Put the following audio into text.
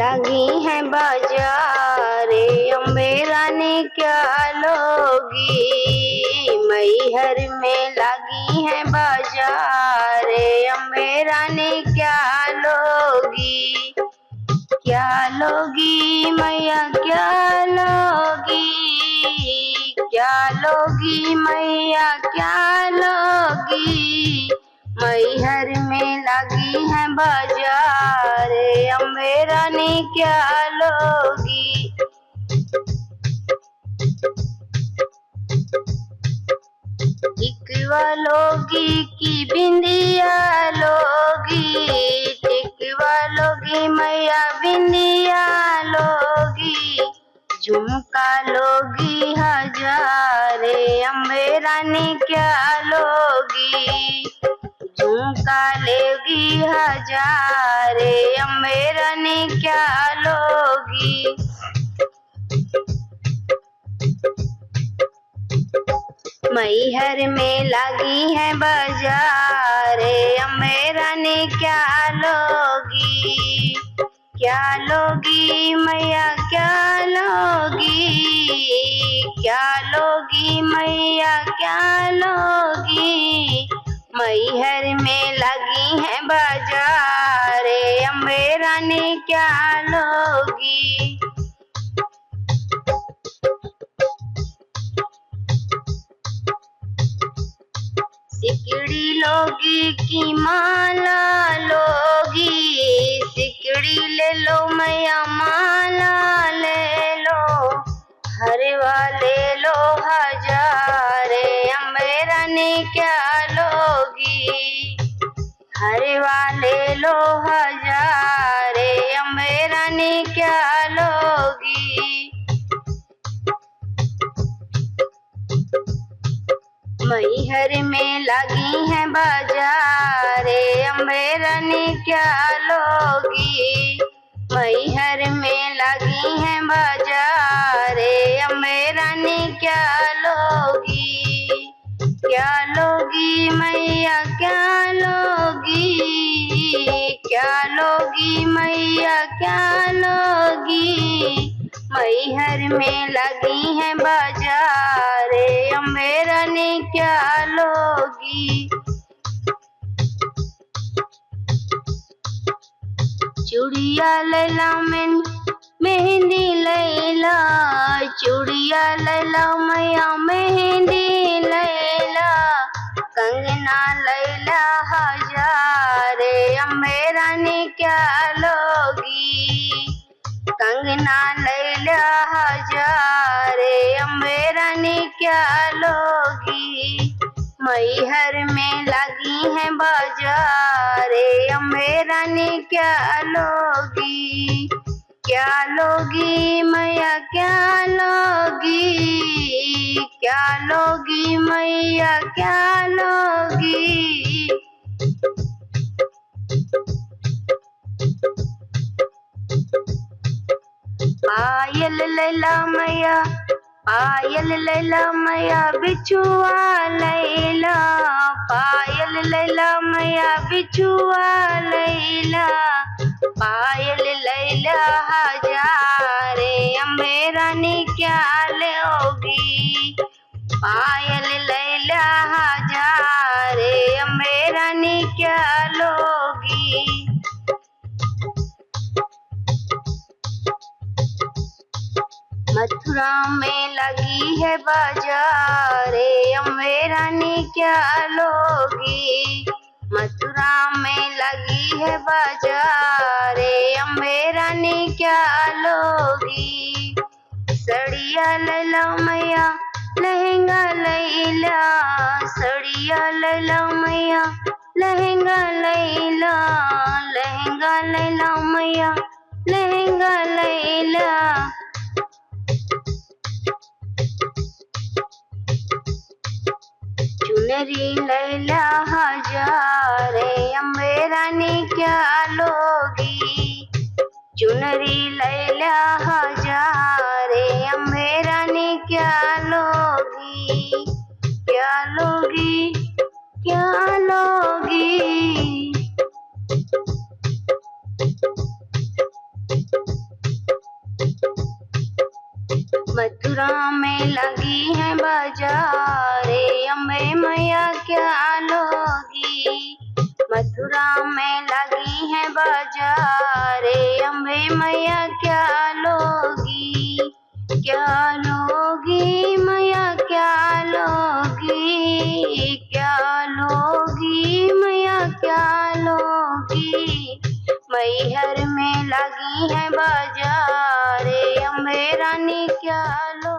लगी है बाजारे अम्बे रानी क्या लोगी। मैहर में लगी है बाजारे अम्बे रानी क्या लोगी। क्या लोगी मैया क्या लोगी। क्या लोगी मैया क्या लोगी। मैहर में लगी है बाजारे अम्बे रानी क्या लोगी। टिकवा लोगी की बिंदिया लोगी। टिकवा लोगी मैया बिंदिया लोगी। झुमका लोगी हजारे अम्बे रानी क्या लोगी। झुमका लेगी हजारे अम्बे रानी क्या लोगी। मैहर में लगी है बाजारे अम्बे रानी क्या लोगी। क्या लोगी मैया क्या लोगी। क्या लोगी मैया क्या लोगी। मैहर में लगी है बाजारे अम्बे रानी क्या लोगी। सिकड़ी लोगी की माला लोगी। सिकड़ी ले लो मैया माला ले लो। हरवा ले लो हजारे अम्बे रानी क्या लोगी। हरवा ले लो हजारे अम्बे रानी क्या लोगी। मैहर में लगी है बाजारे अम्बे रानी क्या लोगी। मैहर में लगी है बाजारे अम्बे रानी क्या लोगी। क्या लोगी मैया क्या लोगी। क्या लोगी मैया क्या लोगी। मैहर में लगी है बाजारे अम्बे रानी क्या लोगी। चूड़िया लैला में मेहंदी लैला। चूड़िया लैला मैया मेहंदी लैला। कंगना लैला हजारे अम्बे रानी क्या लोगी। कंगना लैला हजारे अम्बे रानी क्या लोगी। मैहर में लगी है बाजारे अम्बे रानी क्या लोगी। क्या लोगी मैया क्या लोगी। क्या लोगी मैया क्या लोगी। पायल लैला मैया पायल लैला मैया बिछुआ लैला। पायल लैला मैया बिछुआ लैला। पायल लैला हजारे अम्बे रानी क्या लोगी। पायल लैला हजारे अम्बे रानी क्या लोगी। मथुरा में लगी है बाजारे अम्बे रानी क्या लोगी। मथुरा में लगी है बाजारे अम्बे रानी क्या लोगी। सड़िया लैला मैया लहंगा लैला। सड़िया लैला मैया लहंगा लैला। लहंगा लैला मैया लहंगा लैला। चुनरी लैला हजारे अम्बे रानी क्या लोगी। चुनरी लैला हजारे अम्बे रानी क्या लोगी। क्या लोगी क्या लोगी। मथुरा में लगी है बाजारे, अम्बे मैया क्या लोगी। मथुरा में लगी है बाजारे, अम्बे मैया क्या लोगी। क्या लोगी मैया क्या लोगी, क्या लोगी मैया क्या लोगी। मैहर में लगी है बाजारे, अम्बे रानी क्या लो